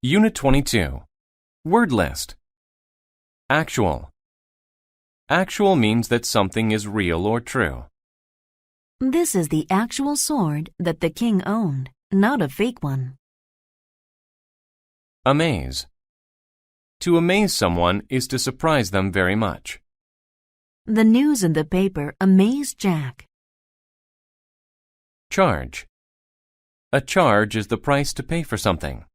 Unit 22. Word list. Actual. Actual means that something is real or true. This is the actual sword that the king owned, not a fake one. Amaze. To amaze someone is to surprise them very much. The news in the paper amazed Jack. Charge. A charge is the price to pay for something.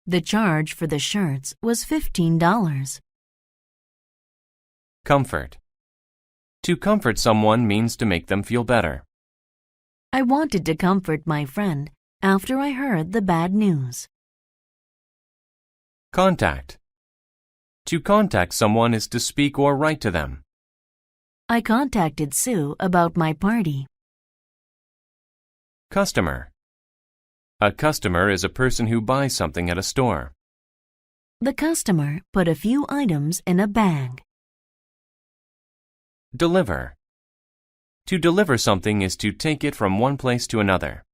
The charge for the shirts was $15. Comfort. To comfort someone means to make them feel better. I wanted to comfort my friend after I heard the bad news. Contact. To contact someone is to speak or write to them. I contacted Sue about my party. Customer. A customer is a person who buys something at a store. The customer put a few items in a bag. Deliver. To deliver something is to take it from one place to another.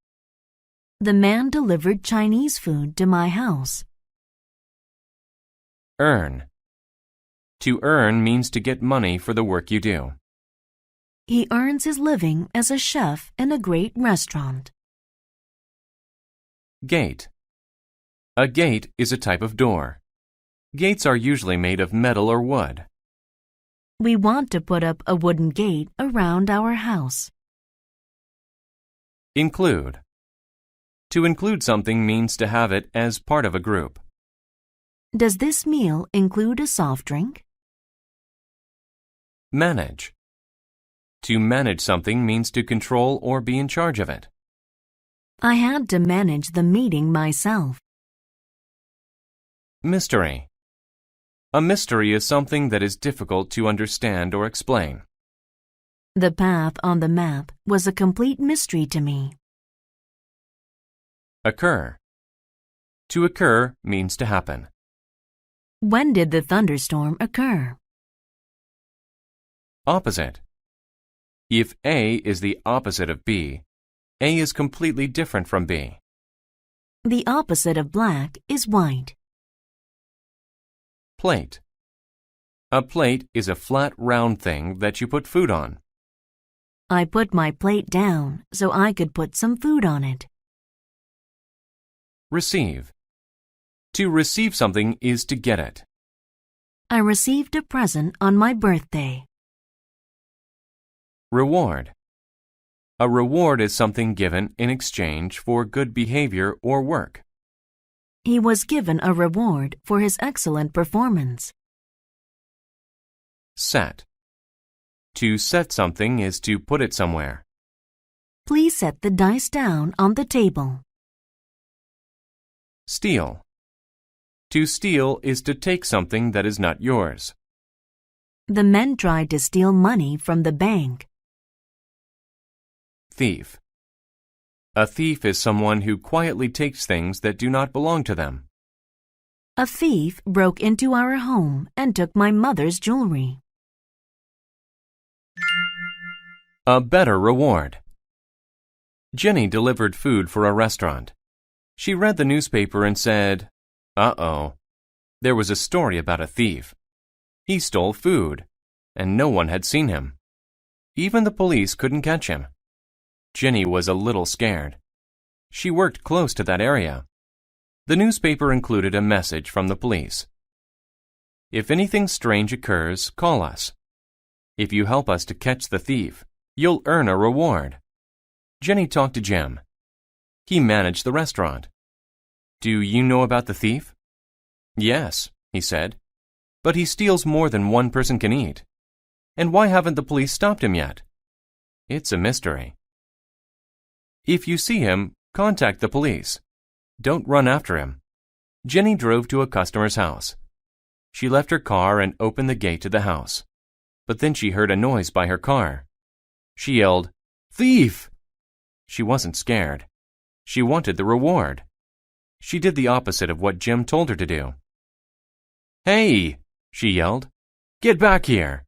The man delivered Chinese food to my house. Earn. To earn means to get money for the work you do. He earns his living as a chef in a great restaurant. Gate. A gate is a type of door. Gates are usually made of metal or wood. We want to put up a wooden gate around our house. Include. To include something means to have it as part of a group. Does this meal include a soft drink? Manage. To manage something means to control or be in charge of it. I had to manage the meeting myself. Mystery. A mystery is something that is difficult to understand or explain. The path on the map was a complete mystery to me. Occur. To occur means to happen. When did the thunderstorm occur? Opposite. If A is the opposite of B, A is completely different from B. The opposite of black is white. Plate. A plate is a flat, round thing that you put food on. I put my plate down so I could put some food on it. Receive. To receive something is to get it. I received a present on my birthday. Reward. A reward is something given in exchange for good behavior or work. He was given a reward for his excellent performance. Set. To set something is to put it somewhere. Please set the dice down on the table. Steal. To steal is to take something that is not yours. The men tried to steal money from the bank. Thief. A thief is someone who quietly takes things that do not belong to them. A thief broke into our home and took my mother's jewelry. A better reward. Jenny delivered food for a restaurant. She read the newspaper and said, "Uh-oh. There was a story about a thief. He stole food, and no one had seen him. Even the police couldn't catch him." Jenny was a little scared. She worked close to that area. The newspaper included a message from the police. If anything strange occurs, call us. If you help us to catch the thief, you'll earn a reward. Jenny talked to Jim. He managed the restaurant. "Do you know about the thief?" "Yes," he said. "But he steals more than one person can eat. And why haven't the police stopped him yet?" "It's a mystery." If you see him, contact the police. Don't run after him. Jenny drove to a customer's house. She left her car and opened the gate to the house. But then she heard a noise by her car. She yelled, "Thief!" She wasn't scared. She wanted the reward. She did the opposite of what Jim told her to do. "Hey!" she yelled. "Get back here!"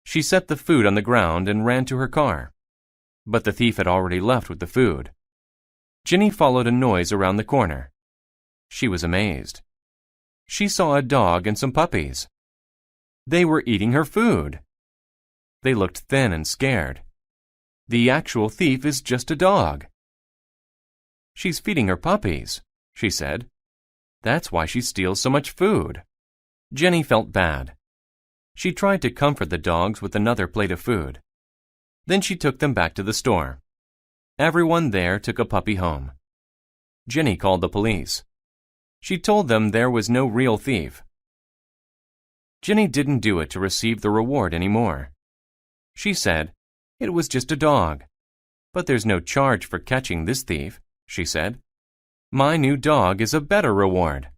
She set the food on the ground and ran to her car. But the thief had already left with the food. Jenny followed a noise around the corner. She was amazed. She saw a dog and some puppies. They were eating her food. They looked thin and scared. The actual thief is just a dog. She's feeding her puppies, she said. That's why she steals so much food. Jenny felt bad. She tried to comfort the dogs with another plate of food. Then she took them back to the store. Everyone there took a puppy home. Jenny called the police. She told them there was no real thief. Jenny didn't do it to receive the reward anymore. She said, "It was just a dog. But there's no charge for catching this thief," she said. "My new dog is a better reward."